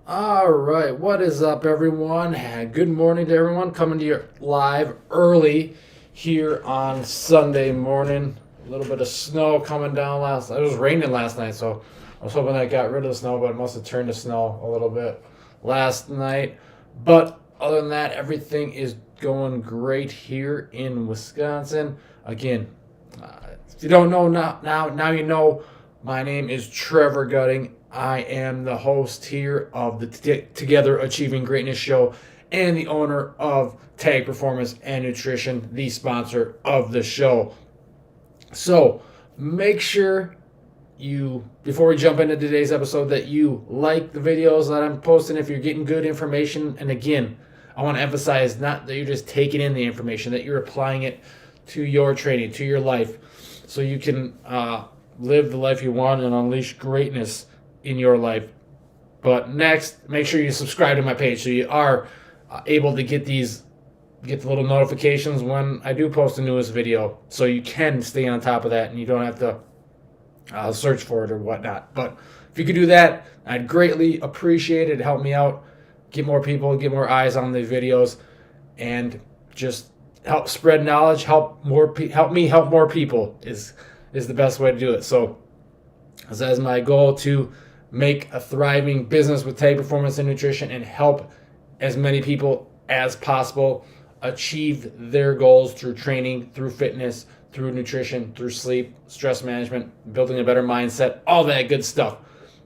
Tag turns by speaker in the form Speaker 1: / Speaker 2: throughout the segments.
Speaker 1: All right, what is up, everyone? Good morning to everyone coming to you live early here on Sunday morning. A little bit of snow coming down last night. It was raining last night, so I was hoping that got rid of the snow, but it must have turned to snow a little bit last night. But other than that, everything is going great here in Wisconsin. Again, if you don't know now you know. My name is Trevor Gutting. I am the host here of the Together Achieving Greatness show and the owner of Tag Performance and Nutrition, the sponsor of the show. So make sure before we jump into today's episode, that you like the videos that I'm posting if you're getting good information. And again, I want to emphasize not that you're just taking in the information, that you're applying it to your training, to your life, so you can live the life you want and unleash greatness in your life. But next, make sure you subscribe to my page so you are able to get the little notifications when I do post the newest video, so you can stay on top of that and you don't have to search for it or whatnot. But if you could do that, I'd greatly appreciate it. Help me out, get more people, get more eyes on the videos, and just help spread knowledge. Help me help more people is the best way to do it. So that is my goal, to make a thriving business with Tag Performance and Nutrition and help as many people as possible achieve their goals through training, through fitness, through nutrition, through sleep, stress management, building a better mindset, all that good stuff.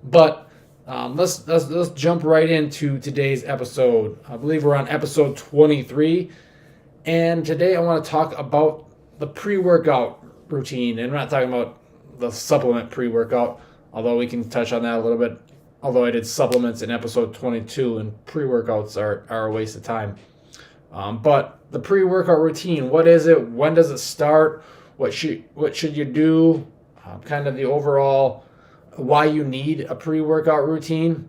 Speaker 1: But let's jump right into today's episode. I believe we're on episode 23, and today I want to talk about the pre-workout routine. And I'm not talking about the supplement pre-workout, although we can touch on that a little bit. Although I did supplements in episode 22, and pre-workouts are a waste of time. But the pre-workout routine, what is it? When does it start? What should you do? Kind of the overall why you need a pre-workout routine.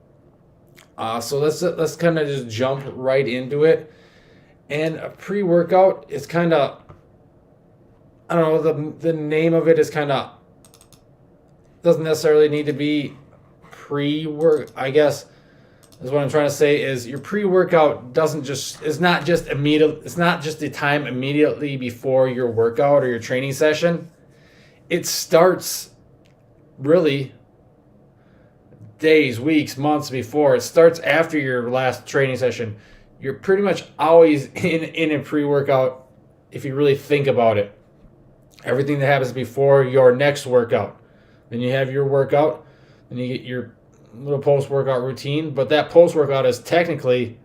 Speaker 1: So let's kind of just jump right into it. And a pre-workout is kind of, I don't know, the name of it is kind of, doesn't necessarily need to be pre-work, I guess. Is what I'm trying to say is your pre-workout is not just immediate. It's not just the time immediately before your workout or your training session. It starts really days, weeks, months before. It starts after your last training session. You're pretty much always in a pre-workout if you really think about it. Everything that happens before your next workout. Then you have your workout, then you get your little post-workout routine, but that post-workout is technically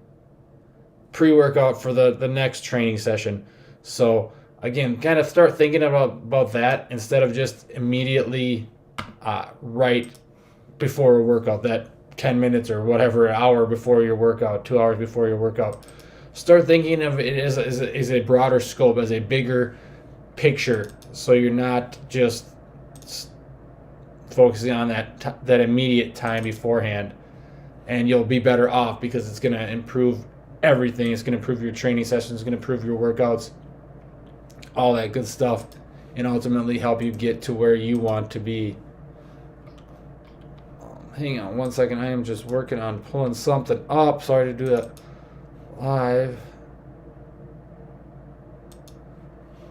Speaker 1: pre-workout for the next training session. So again, kind of start thinking about that instead of just immediately right before a workout, that 10 minutes or whatever, an hour before your workout, 2 hours before your workout. Start thinking of it as a broader scope, as a bigger picture, so you're not just focusing on that immediate time beforehand, and you'll be better off because it's going to improve everything. It's going to improve your training sessions, it's going to improve your workouts, all that good stuff, and ultimately help you get to where you want to be. Hang on one second, I am just working on pulling something up. Sorry to do that live.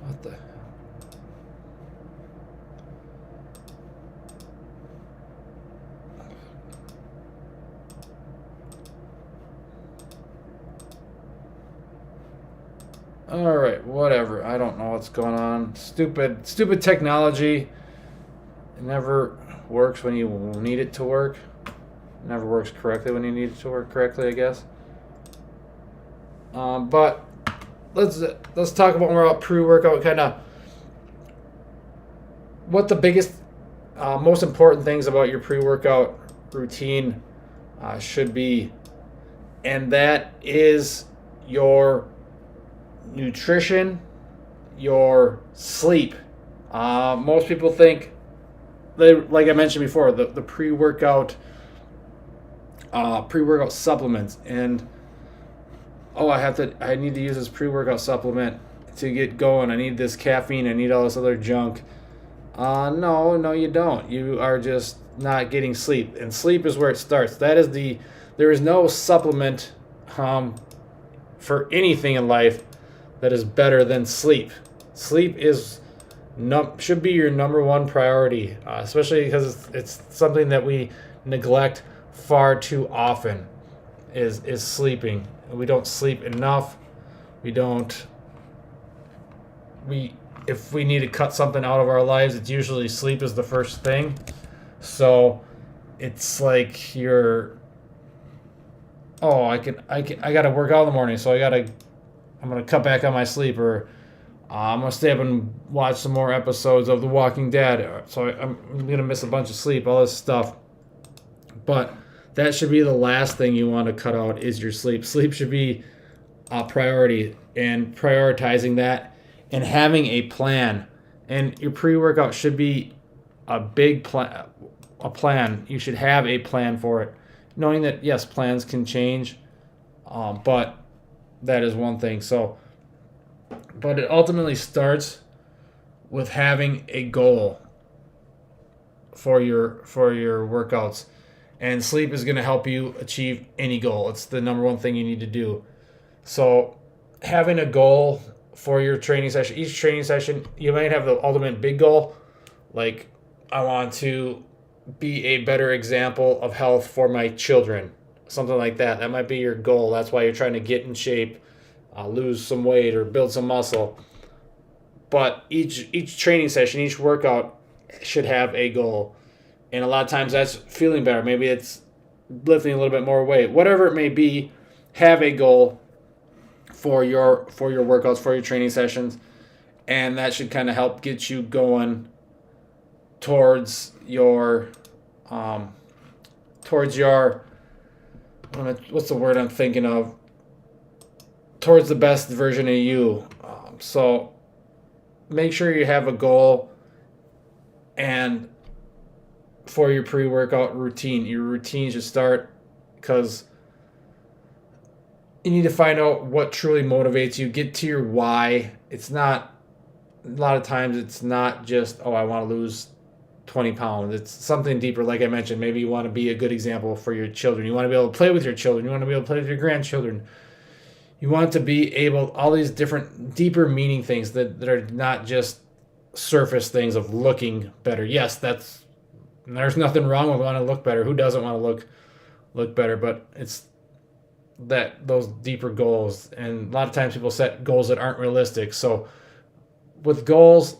Speaker 1: What the? All right, whatever. I don't know what's going on. Stupid technology. It never works when you need it to work. It never works correctly when you need it to work correctly, I guess. But let's talk about more about pre-workout. Kind of what the biggest, most important things about your pre-workout routine should be, and that is your nutrition, your sleep. Most people think, like I mentioned before, the pre-workout supplements, and I need to use this pre-workout supplement to get going. I need this caffeine. I need all this other junk. No, you don't. You are just not getting sleep, and sleep is where it starts. There is no supplement for anything in life that is better than sleep. Sleep should be your number one priority, especially because it's something that we neglect far too often. Is sleeping. We don't sleep enough. We don't. If we need to cut something out of our lives, it's usually sleep is the first thing. So it's like I got to work out in the morning, so I'm gonna cut back on my sleep, or I'm gonna stay up and watch some more episodes of The Walking Dead. So I'm gonna miss a bunch of sleep, all this stuff. But that should be the last thing you want to cut out is your sleep. Sleep should be a priority, and prioritizing that and having a plan. And your pre-workout should be a big plan. A plan. You should have a plan for it, knowing that yes, plans can change, but that is one thing. So, but it ultimately starts with having a goal for your workouts, and sleep is going to help you achieve any goal. It's the number one thing you need to do. So, having a goal for your training session, each training session, you might have the ultimate big goal, like I want to be a better example of health for my children, something like that. That might be your goal. That's why you're trying to get in shape, lose some weight, or build some muscle. But each training session, each workout should have a goal. And a lot of times that's feeling better. Maybe it's lifting a little bit more weight. Whatever it may be, have a goal for your workouts, for your training sessions. And that should kind of help get you going towards your what's the word I'm thinking of? Towards the best version of you. So make sure you have a goal, and for your pre-workout routine, your routine should start because you need to find out what truly motivates you. Get to your why. It's not, a lot of times it's not just, I want to lose 20 pounds. It's something deeper. Like I mentioned, maybe you want to be a good example for your children. You want to be able to play with your children. You want to be able to play with your grandchildren. You want to be able, all these different deeper meaning things that are not just surface things of looking better. Yes, there's nothing wrong with wanting to look better. Who doesn't want to look better? But it's those deeper goals. And a lot of times people set goals that aren't realistic. So with goals,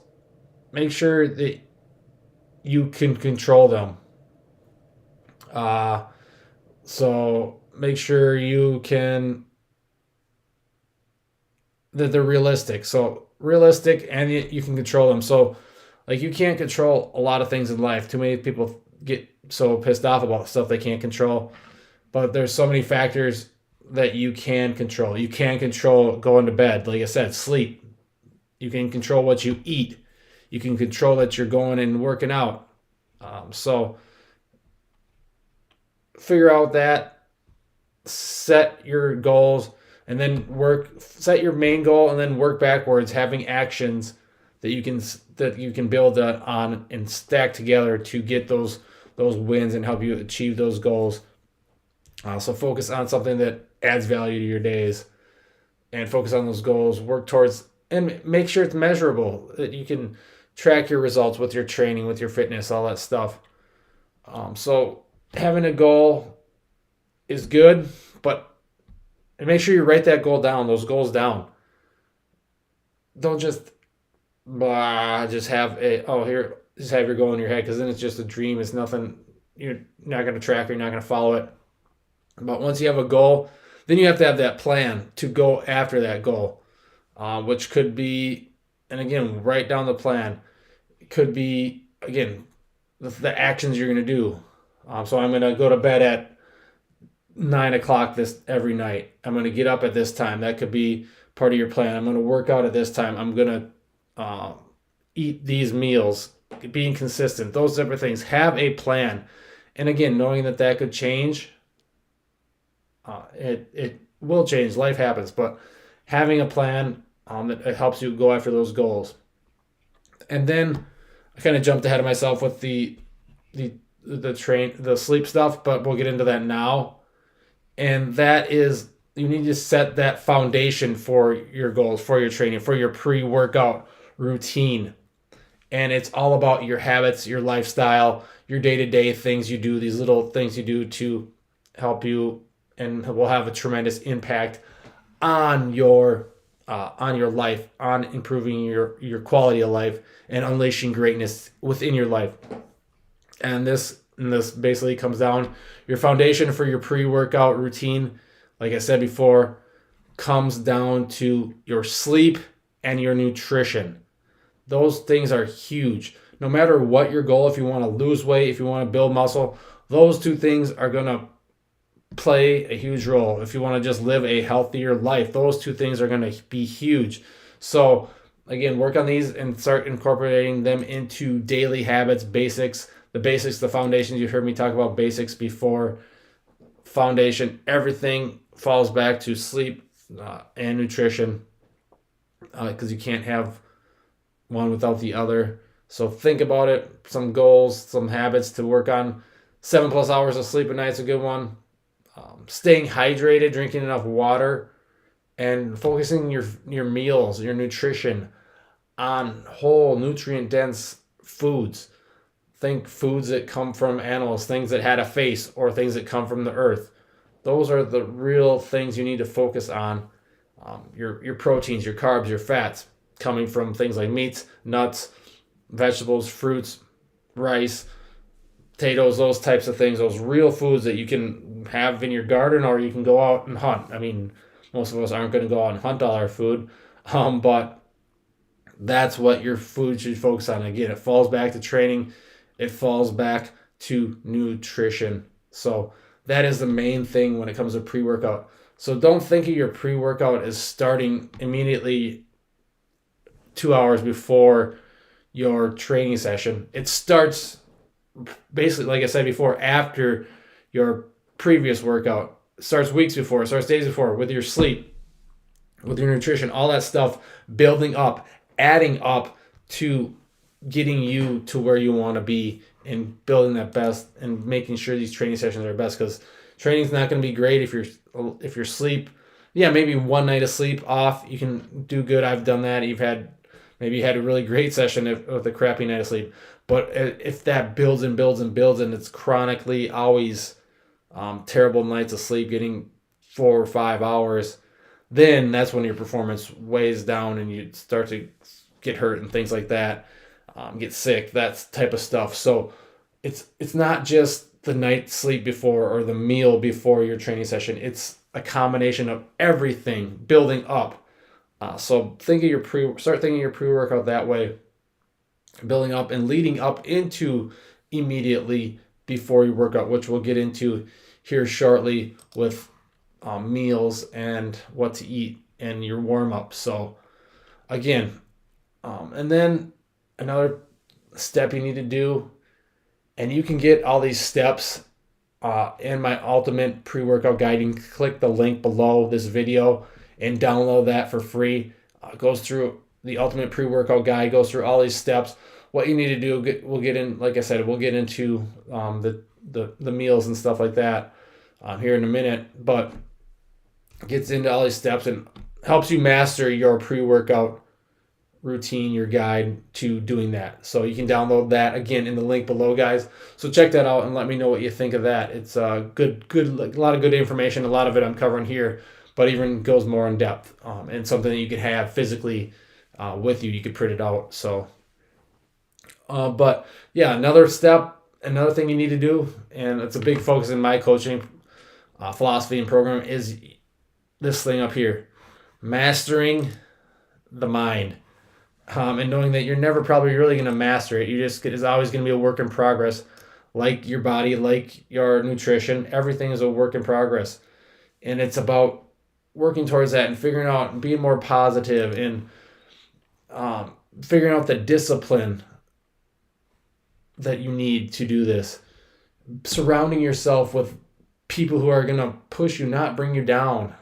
Speaker 1: make sure that you can control them. So make sure that they're realistic. So realistic, and you can control them. So like, you can't control a lot of things in life. Too many people get so pissed off about stuff they can't control. But there's so many factors that you can control. You can control going to bed. Like I said, sleep. You can control what you eat. You can control that you're going and working out. So figure out that, set your goals, and then set your main goal, and then work backwards, having actions that you can build on and stack together to get those wins and help you achieve those goals. So focus on something that adds value to your days, and focus on those goals. Work towards, and make sure it's measurable, that you can track your results with your training, with your fitness, all that stuff. So having a goal is good, but make sure you write that goal down, those goals down. Don't just have your goal in your head, because then it's just a dream. It's nothing. You're not going to track it. You're not going to follow it. But once you have a goal, then you have to have that plan to go after that goal, which could be, and again, write down the plan. It could be, again, the actions you're going to do. So I'm going to go to bed at 9 o'clock every night. I'm going to get up at this time. That could be part of your plan. I'm going to work out at this time. I'm going to eat these meals. Being consistent. Those type of things. Have a plan. And again, knowing that could change. It will change. Life happens. But having a plan that helps you go after those goals. And then I kind of jumped ahead of myself with the the sleep stuff, but we'll get into that now. And that is, you need to set that foundation for your goals, for your training, for your pre-workout routine. And it's all about your habits, your lifestyle, your day-to-day things you do, these little things you do to help you, and will have a tremendous impact on your life, on improving your quality of life and unleashing greatness within your life. And this basically comes down, your foundation for your pre-workout routine, like I said before, comes down to your sleep and your nutrition. Those things are huge. No matter what your goal, if you want to lose weight, if you want to build muscle, those two things are going to play a huge role. If you want to just live a healthier life, those two things are going to be huge. So again, work on these and start incorporating them into daily habits, basics, the foundations. You heard me talk about basics before. Foundation, everything falls back to sleep and nutrition, because you can't have one without the other. So think about it. Some goals, some habits to work on. 7+ hours of sleep a night is a good one. Staying hydrated, drinking enough water, and focusing your meals, your nutrition on whole nutrient dense foods. Think foods that come from animals, things that had a face, or things that come from the earth. Those are the real things you need to focus on. Your proteins, your carbs, your fats, coming from things like meats, nuts, vegetables, fruits, rice, potatoes, those types of things, those real foods that you can have in your garden, or you can go out and hunt. I mean, most of us aren't going to go out and hunt all our food, but that's what your food should focus on. Again, it falls back to training. It falls back to nutrition. So that is the main thing when it comes to pre-workout. So don't think of your pre-workout as starting immediately 2 hours before your training session. It starts basically, like I said before, after your previous workout. It starts weeks before, it starts days before, with your sleep, with your nutrition, all that stuff building up, adding up to getting you to where you want to be, and building that best and making sure these training sessions are best, because training's not going to be great if your sleep, maybe one night of sleep off, you can do good. I've done that. Maybe you had a really great session with a crappy night of sleep. But if that builds and builds and builds, and it's chronically always terrible nights of sleep, getting 4 or 5 hours, then that's when your performance weighs down and you start to get hurt and things like that, get sick, that type of stuff. So it's not just the night sleep before or the meal before your training session. It's a combination of everything building up. So start thinking your pre-workout that way, building up and leading up into immediately before your workout, which we'll get into here shortly with meals and what to eat and your warm-up. So again, and then another step you need to do, and you can get all these steps in my ultimate pre-workout guide. You can click the link below this video and download that for free. Goes through the ultimate pre-workout guide, goes through all these steps. What you need to do, we'll get in, like I said, we'll get into the meals and stuff like that here in a minute, but gets into all these steps and helps you master your pre-workout routine, your guide to doing that. So you can download that again in the link below, guys. So check that out and let me know what you think of that. It's good, a lot of good information. A lot of it I'm covering here, but even goes more in depth, and something that you could have physically with you. You could print it out. So, but yeah, another thing you need to do, and it's a big focus in my coaching philosophy and program, is this thing up here: mastering the mind. And knowing that you're never probably really going to master it. It's always going to be a work in progress, like your body, like your nutrition. Everything is a work in progress. And it's about working towards that and figuring out and being more positive and figuring out the discipline that you need to do this. Surrounding yourself with people who are going to push you, not bring you down.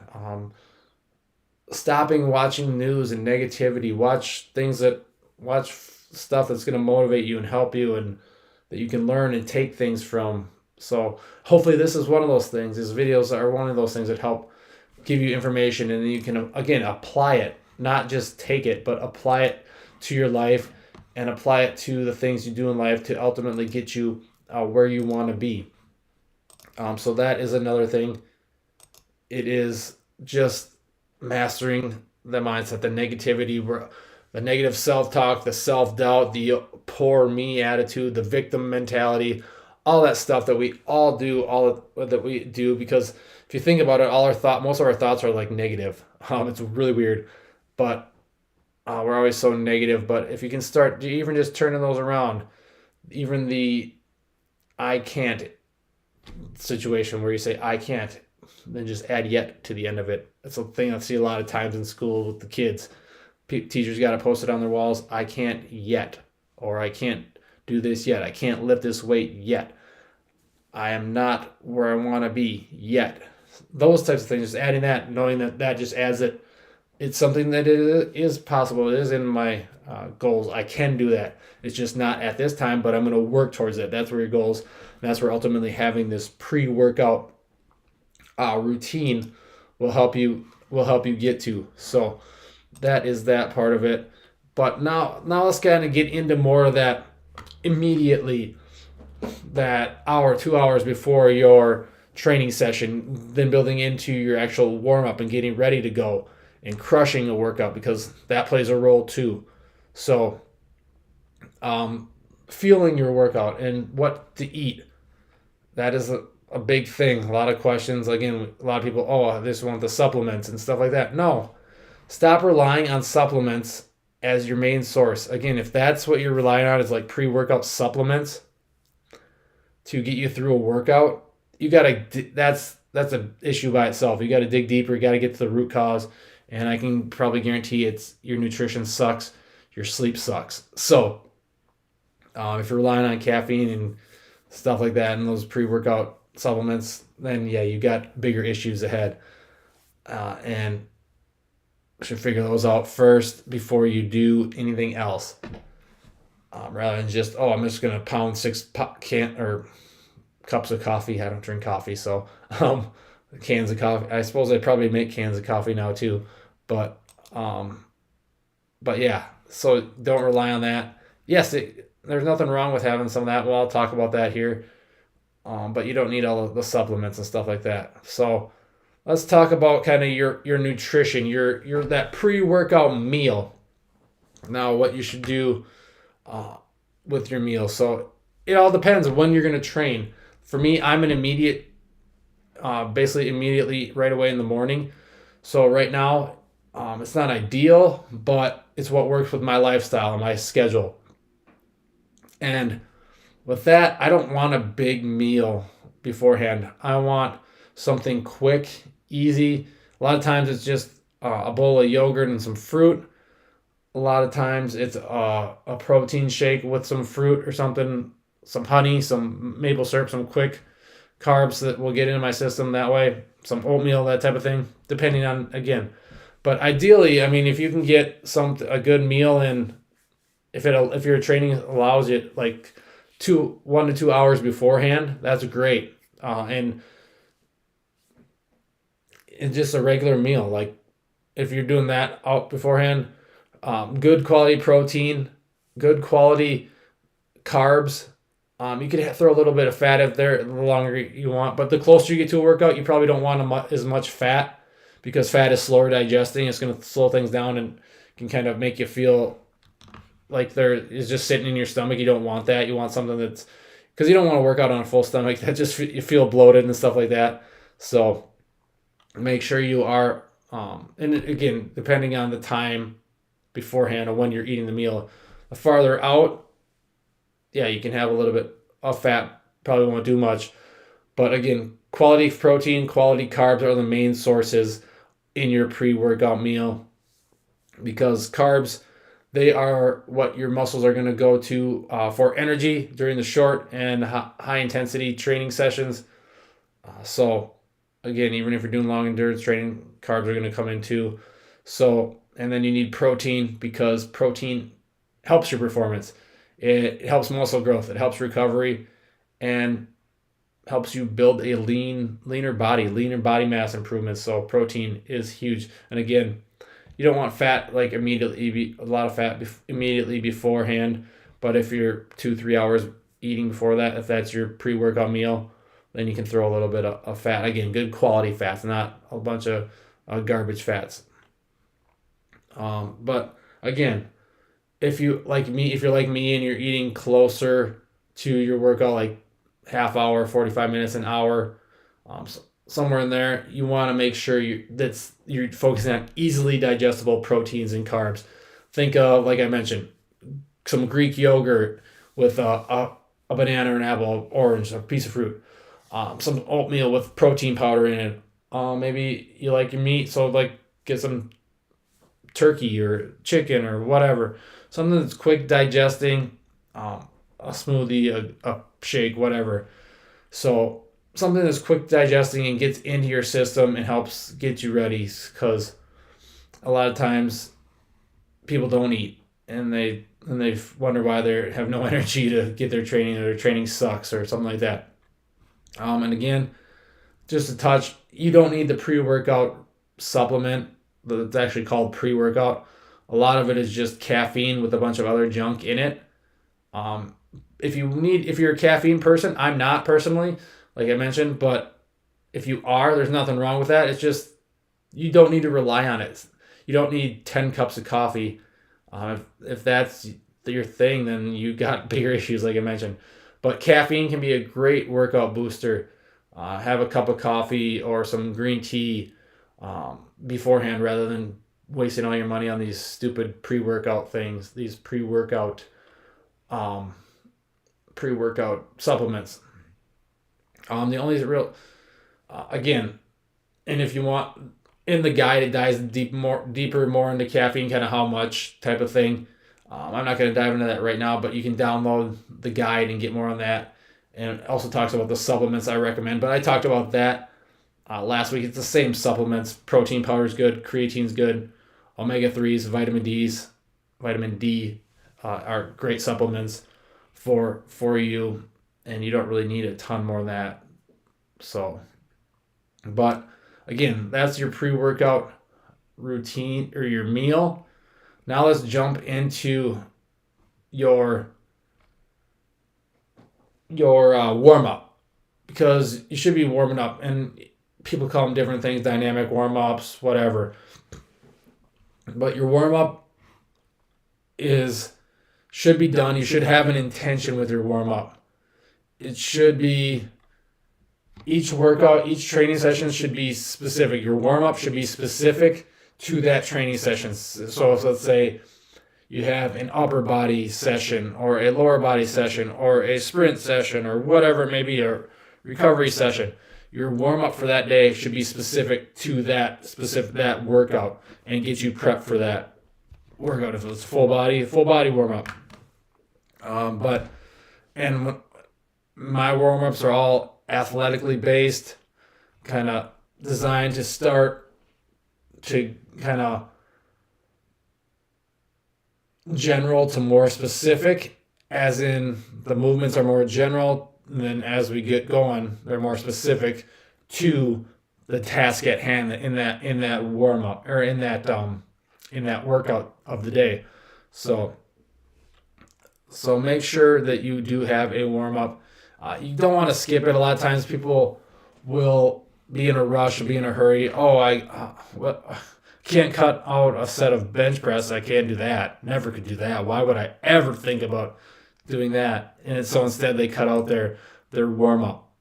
Speaker 1: Stopping watching news and negativity. Watch stuff that's going to motivate you and help you and that you can learn and take things from. So hopefully this is one of those things. These videos are one of those things that help give you information, and then you can again apply it, not just take it, but apply it to your life and apply it to the things you do in life to ultimately get you where you want to be. So that is another thing. It is just mastering the mindset, the negativity, the negative self-talk, the self-doubt, the poor me attitude, the victim mentality, all that stuff that we all do, all that we do, because if you think about it, most of our thoughts are like negative. It's really weird, but we're always so negative. But if you can start even just turning those around, even the I can't situation where you say I can't, then just add yet to the end of it. That's a thing I see a lot of times in school with the kids. Teachers got to post it on their walls. I can't yet, or I can't do this yet. I can't lift this weight yet. I am not where I want to be yet. Those types of things, just adding that, knowing that just adds it. It's something that it is possible. It is in my goals. I can do that. It's just not at this time, but I'm going to work towards it. That's where your goals, and that's where ultimately having this pre-workout routine will help you get to. So that is that part of it. But now let's kind of get into more of that immediately, that hour, 2 hours before your training session, then building into your actual warm-up and getting ready to go and crushing a workout, because that plays a role too. So fueling your workout and what to eat, that is a big thing. A lot of questions. Again, a lot of people, I just want the supplements and stuff like that. No, stop relying on supplements as your main source. Again, if that's what you're relying on is like pre-workout supplements to get you through a workout, that's an issue by itself. You got to dig deeper. You got to get to the root cause. And I can probably guarantee it's your nutrition sucks, your sleep sucks. So if you're relying on caffeine and stuff like that and those pre-workout supplements, then yeah, you got bigger issues ahead. And should figure those out first before you do anything else. Rather than just, I'm just going to pound 6 cups of coffee. I don't drink coffee, so cans of coffee. I suppose they probably make cans of coffee now too. But yeah, so don't rely on that. Yes, there's nothing wrong with having some of that. Well, I'll talk about that here. But you don't need all of the supplements and stuff like that. So let's talk about kind of your nutrition, your that pre-workout meal. Now, what you should do with your meal. So it all depends on when you're going to train. For me, I'm an basically immediately right away in the morning. So right now, it's not ideal, but it's what works with my lifestyle and my schedule. And with that, I don't want a big meal beforehand. I want something quick, easy. A lot of times it's just a bowl of yogurt and some fruit. A lot of times it's a protein shake with some fruit or something, some honey, some maple syrup, some quick carbs that will get into my system that way, some oatmeal, that type of thing, depending on, again. But ideally, I mean, if you can get a good meal in, if your training allows it, like 1 to 2 hours beforehand, that's great. And just a regular meal, like if you're doing that out beforehand, good quality protein, good quality carbs. You could throw a little bit of fat if there the longer you want, but the closer you get to a workout, you probably don't want as much fat, because fat is slower digesting. It's going to slow things down and can kind of make you feel like there is just sitting in your stomach. You don't want that. You want something that's, because you don't want to work out on a full stomach. That just, you feel bloated and stuff like that. So make sure you are, and again, depending on the time beforehand or when you're eating the meal, the farther out, yeah, you can have a little bit of fat, probably won't do much. But again, quality protein, quality carbs are the main sources in your pre-workout meal, because carbs, they are what your muscles are going to go to for energy during the short and high intensity training sessions. So again, even if you're doing long endurance training, carbs are going to come in too. So, and then you need protein, because protein helps your performance. It helps muscle growth. It helps recovery, and helps you build a leaner body mass improvements. So protein is huge. And again, you don't want fat like immediately, a lot of fat immediately beforehand. But if you're 2-3 hours eating before that, if that's your pre-workout meal, then you can throw a little bit of fat. Again, good quality fats, not a bunch of garbage fats. But again, if you're like me and you're eating closer to your workout, like half hour, 45 minutes, an hour, somewhere in there, you want to make sure you're focusing on easily digestible proteins and carbs. Think of, like I mentioned, some Greek yogurt with a banana or an apple, orange, a piece of fruit, some oatmeal with protein powder in it. Maybe you like your meat, so like get some turkey or chicken or whatever, something that's quick digesting, a smoothie, a shake, whatever. So something that's quick digesting and gets into your system and helps get you ready, because a lot of times people don't eat and they wonder why they have no energy to get their training, or their training sucks or something like that. And again, just a touch, you don't need the pre-workout supplement that's actually called pre-workout. A lot of it is just caffeine with a bunch of other junk in it. If you're a caffeine person, I'm not personally, like I mentioned, but if you are, there's nothing wrong with that. It's just, you don't need to rely on it. You don't need 10 cups of coffee. If that's your thing, then you got bigger issues, like I mentioned. But caffeine can be a great workout booster. Have a cup of coffee or some green tea beforehand, rather than wasting all your money on these stupid pre-workout things, these pre-workout supplements. The only real, again, and if you want, in the guide it dives deeper more into caffeine, kind of how much type of thing. I'm not going to dive into that right now, but you can download the guide and get more on that. And it also talks about the supplements I recommend, but I talked about that last week. It's the same supplements. Protein powder is good, creatine's good, omega-3s, vitamin D are great supplements for you, and you don't really need a ton more than that. So, but again, that's your pre-workout routine or your meal. Now let's jump into your warm-up, because you should be warming up, and people call them different things, dynamic warm-ups, whatever. But your warm-up should be done. You should have an intention with your warm-up. It should be, each workout, each training session should be specific. Your warm-up should be specific to that training session. So if, let's say you have an upper body session or a lower body session or a sprint session or whatever it may be, a recovery session, your warm-up for that day should be specific to that workout and get you prepped for that workout. If it's full body warm-up. My warm-ups are all athletically based, kind of designed to start to kind of general to more specific, as in the movements are more general, and then as we get going, they're more specific to the task at hand in that warm up, or in that workout of the day. So make sure that you do have a warm up. You don't want to skip it. A lot of times people will be in a rush, be in a hurry. I can't cut out a set of bench press. I can't do that. Never could do that. Why would I ever think about doing that? And so instead they cut out their warm up.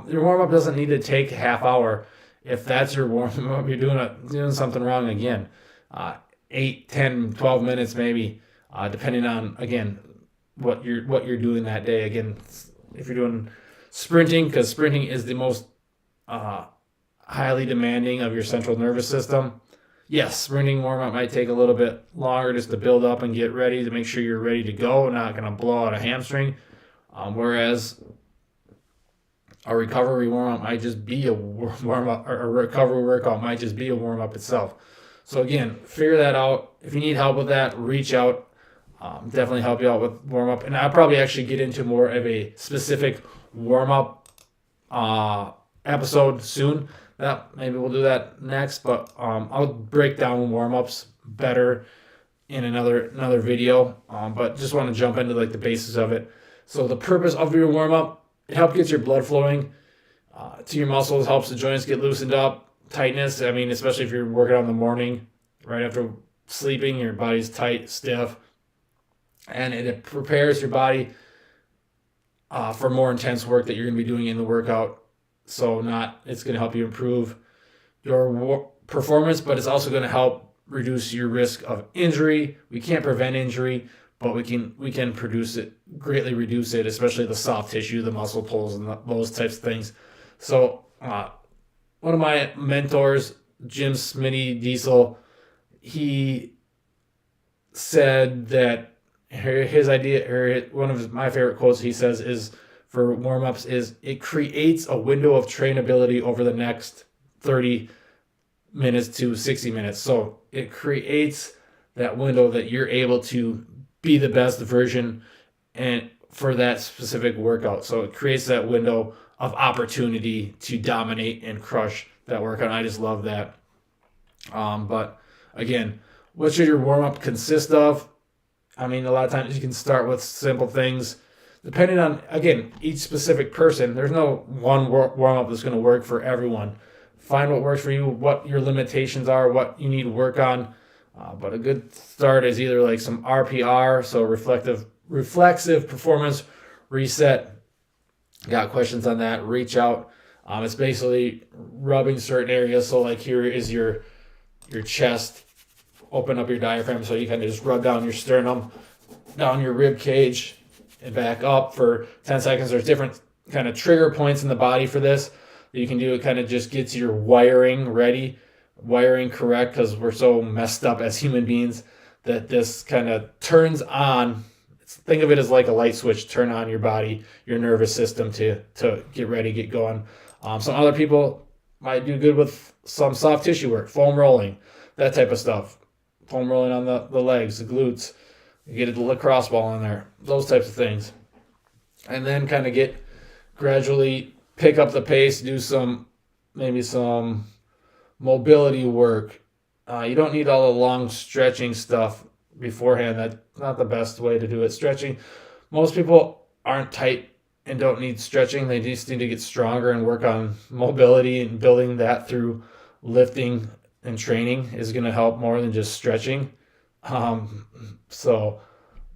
Speaker 1: Your warm up doesn't need to take a half hour. If that's your warm up, you're doing something wrong again. 8, 10, 12 minutes maybe, depending on, again, what you're doing that day. Again, if you're doing sprinting, because sprinting is the most highly demanding of your central nervous system. Yes, sprinting warm-up might take a little bit longer just to build up and get ready to make sure you're ready to go, not going to blow out a hamstring. Whereas a recovery warm-up might just be a warm-up, or a recovery workout might just be a warm-up itself. So again, figure that out. If you need help with that, reach out. Definitely help you out with warm up, and I'll probably actually get into more of a specific warm up episode soon. That maybe we'll do that next, but I'll break down warm ups better in another video. But just want to jump into like the basis of it. So the purpose of your warm up, it helps get your blood flowing to your muscles, helps the joints get loosened up, tightness. I mean, especially if you're working out in the morning, right after sleeping, your body's tight, stiff, and it prepares your body for more intense work that you're going to be doing in the workout. So it's going to help you improve your performance, but it's also going to help reduce your risk of injury. We can't prevent injury, but we can greatly reduce it, especially the soft tissue, the muscle pulls, and those types of things. So one of my mentors, Jim Smitty Diesel, he said that his idea, or one of my favorite quotes he says is for warm-ups is, it creates a window of trainability over the next 30 minutes to 60 minutes. So it creates that window that you're able to be the best version and for that specific workout. So it creates that window of opportunity to dominate and crush that workout. I just love that. But again, what should your warm-up consist of? I mean, a lot of times you can start with simple things. Depending on, again, each specific person, there's no one warm-up that's going to work for everyone. Find what works for you, what your limitations are, what you need to work on. But a good start is either like some RPR, so reflexive performance reset. Got questions on that, reach out. It's basically rubbing certain areas. So like here is your chest. Open up your diaphragm so you kind of just rub down your sternum, down your rib cage, and back up for 10 seconds. There's different kind of trigger points in the body for this that you can do. It kind of just gets your wiring ready, wiring correct, because we're so messed up as human beings that this kind of turns on. Think of it as like a light switch, turn on your body, your nervous system to get ready, get going. Some other people might do good with some soft tissue work, foam rolling, that type of stuff. Foam rolling on the legs, the glutes. You get a lacrosse ball in there, those types of things. And then kind of gradually pick up the pace, do maybe some mobility work. You don't need all the long stretching stuff beforehand. That's not the best way to do it. Stretching, most people aren't tight and don't need stretching. They just need to get stronger and work on mobility, and building that through lifting and training is going to help more than just stretching.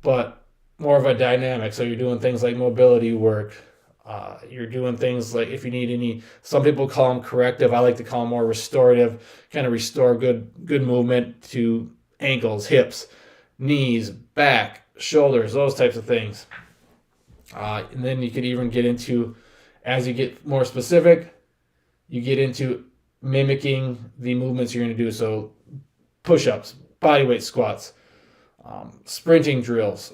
Speaker 1: But more of a dynamic. So you're doing things like mobility work. You're doing things like, if you need any, some people call them corrective. I like to call them more restorative, kind of restore good movement to ankles, hips, knees, back, shoulders, those types of things. And then you could even get into, as you get more specific, you get into mimicking the movements you're going to do. So push-ups, bodyweight squats, sprinting drills,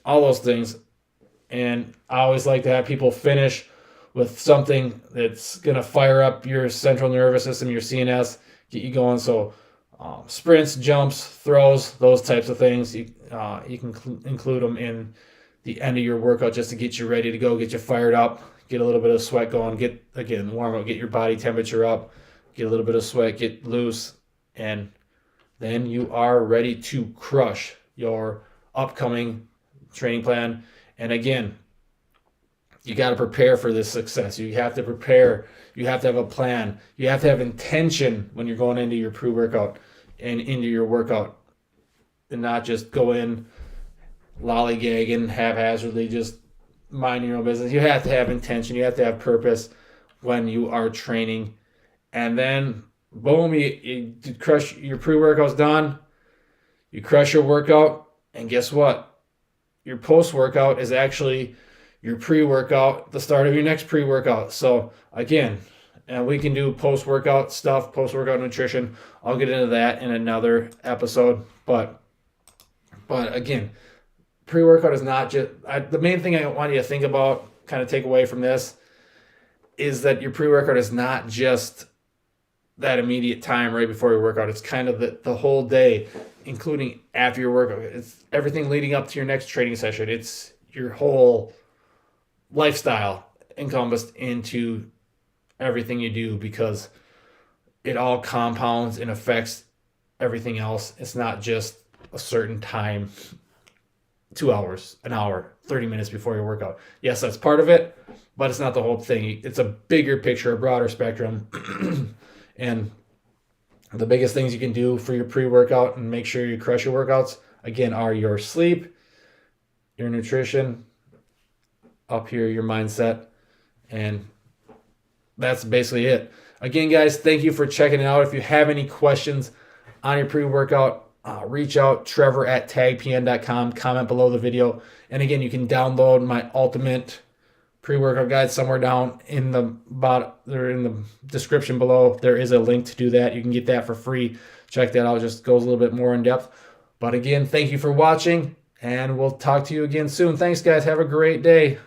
Speaker 1: all those things. And I always like to have people finish with something that's going to fire up your central nervous system, your CNS, get you going. So sprints, jumps, throws, those types of things. You can include them in the end of your workout just to get you ready to go, get you fired up, get a little bit of sweat going, warm up, get your body temperature up, get a little bit of sweat, get loose, and then you are ready to crush your upcoming training plan. And again, you got to prepare for this success. You have to prepare. You have to have a plan. You have to have intention when you're going into your pre-workout and into your workout, and not just go in lollygagging haphazardly, just mind your own business. You have to have intention. You have to have purpose when you are training. And then, boom, you crush your pre-workout's done. You crush your workout, and guess what? Your post-workout is actually your pre-workout, the start of your next pre-workout. So again, and we can do post-workout stuff, post-workout nutrition. I'll get into that in another episode. But again, pre-workout is not just, the main thing I want you to think about, kind of take away from this, is that your pre-workout is not just that immediate time right before your workout. It's kind of the whole day. including after your workout. It's everything leading up to your next training session. It's your whole lifestyle encompassed into everything you do, because it all compounds and affects everything else. It's not just a certain time, 2 hours, an hour, 30 minutes before your workout. Yes, that's part of it, but it's not the whole thing. It's a bigger picture, a broader spectrum. And the biggest things you can do for your pre-workout and make sure you crush your workouts, again, are your sleep, your nutrition, up here, your mindset, and that's basically it. Again, guys, thank you for checking it out. If you have any questions on your pre-workout, reach out, Trevor at tagpn.com, comment below the video. And again, you can download my ultimate pre-workout guide somewhere down in the bottom, or in the description below. There is a link to do that. You can get that for free. Check that out. It just goes a little bit more in depth. But again, thank you for watching, and we'll talk to you again soon. Thanks, guys. Have a great day.